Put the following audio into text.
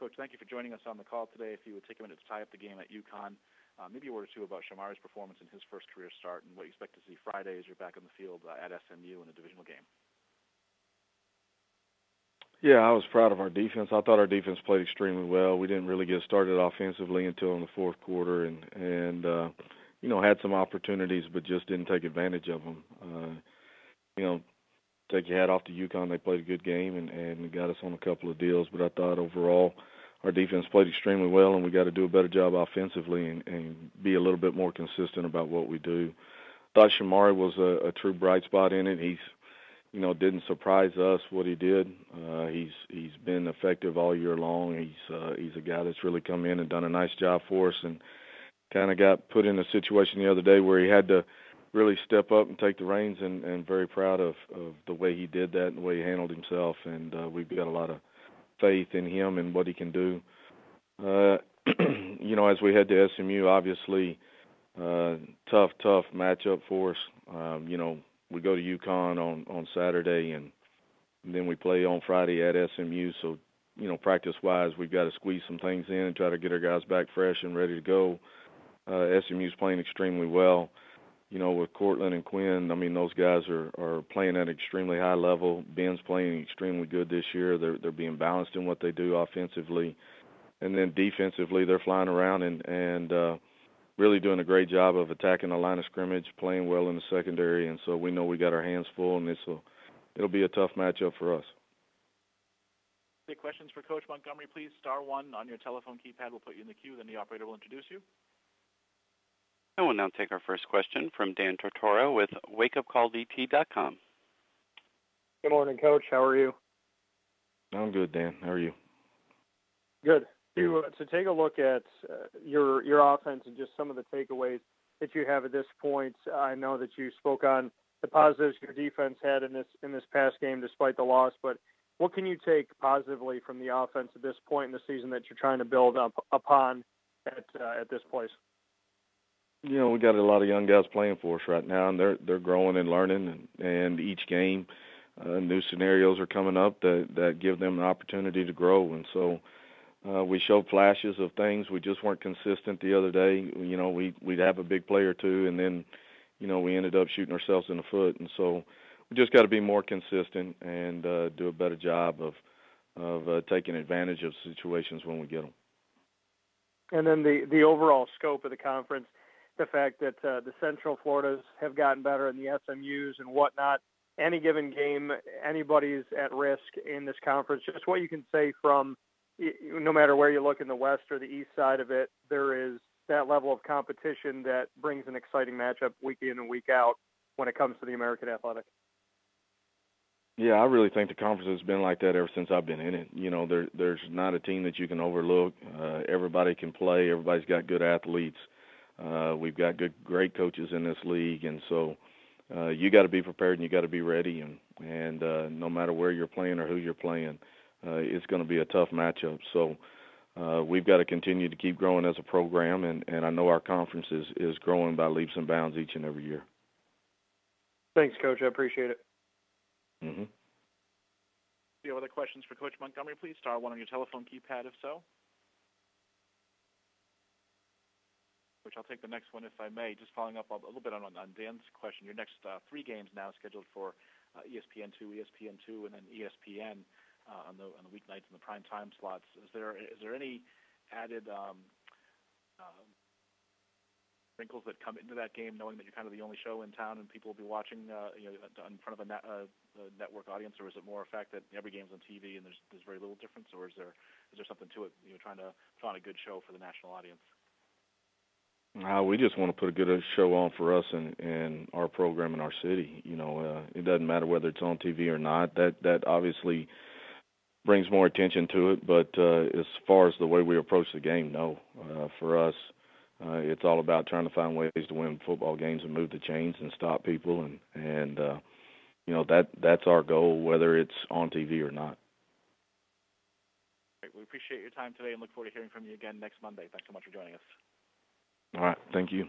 Coach, thank you for joining us on the call today. If you would take a minute to tie up the game at UConn, maybe a word or two about Shamari's performance in his first career start and what you expect to see Friday as you're back on the field at SMU in a divisional game. Yeah, I was proud of our defense. I thought our defense played extremely well. We didn't really get started offensively until in the fourth quarter, and had some opportunities, but just didn't take advantage of them. Take your hat off to UConn. They played a good game and got us on a couple of deals, but I thought overall our defense played extremely well, and we got to do a better job offensively and be a little bit more consistent about what we do. Thought Shamari was a true bright spot in it. He's didn't surprise us what he did. He's been effective all year long. He's a guy that's really come in and done a nice job for us, and kind of got put in a situation the other day where he had to really step up and take the reins, and very proud of the way he did that and the way he handled himself. And we've got a lot of faith in him and what he can do. As we head to SMU, obviously, tough matchup for us. We go to UConn on Saturday, and then we play on Friday at SMU. So, practice-wise, we've got to squeeze some things in and try to get our guys back fresh and ready to go. SMU's playing extremely well. With Cortland and Quinn, those guys are playing at an extremely high level. Ben's playing extremely good this year. They're being balanced in what they do offensively. And then defensively, they're flying around and really doing a great job of attacking the line of scrimmage, playing well in the secondary. And so we know we got our hands full, and it'll be a tough matchup for us. Any questions for Coach Montgomery, please? *1 on your telephone keypad will put you in the queue. Then the operator will introduce you. And we'll now take our first question from Dan Tortora with wakeupcalldt.com. Good morning, Coach. How are you? I'm good, Dan. How are you? Good. To take a look at your offense and just some of the takeaways that you have at this point, I know that you spoke on the positives your defense had in this past game despite the loss, but what can you take positively from the offense at this point in the season that you're trying to build up upon at this place? We got a lot of young guys playing for us right now, and they're growing and learning, and each game, new scenarios are coming up that give them an opportunity to grow. And so we showed flashes of things. We just weren't consistent the other day. We'd have a big play or two, and then, we ended up shooting ourselves in the foot. And so we just got to be more consistent and do a better job of taking advantage of situations when we get them. And then the overall scope of the conference, the fact that the Central Floridas have gotten better and the SMUs and whatnot, any given game, anybody's at risk in this conference. Just what you can say from, no matter where you look in the west or the east side of it, there is that level of competition that brings an exciting matchup week in and week out when it comes to the American Athletic. Yeah, I really think the conference has been like that ever since I've been in it. There's not a team that you can overlook. Everybody can play. Everybody's got good athletes. We've got great coaches in this league, and so you got to be prepared and you got to be ready. And no matter where you're playing or who you're playing, it's going to be a tough matchup. So we've got to continue to keep growing as a program, and I know our conference is growing by leaps and bounds each and every year. Thanks, Coach. I appreciate it. Mm-hmm. Do you have other questions for Coach Montgomery, please? *1 on your telephone keypad, if so. Which I'll take the next one, if I may. Just following up a little bit on Dan's question. Your next 3 games now scheduled for ESPN2, ESPN2, and then ESPN on the weeknights and the prime time slots. Is there any added wrinkles that come into that game, knowing that you're kind of the only show in town and people will be watching in front of a network audience, or is it more a fact that every game's on TV and there's very little difference, or is there something to it? Trying to put on a good show for the national audience. We just want to put a good show on for us and our program in our city. It doesn't matter whether it's on TV or not. That obviously brings more attention to it. But as far as the way we approach the game, no. For us, it's all about trying to find ways to win football games and move the chains and stop people. And that's our goal, whether it's on TV or not. Great. We appreciate your time today and look forward to hearing from you again next Monday. Thanks so much for joining us. All right. Thank you.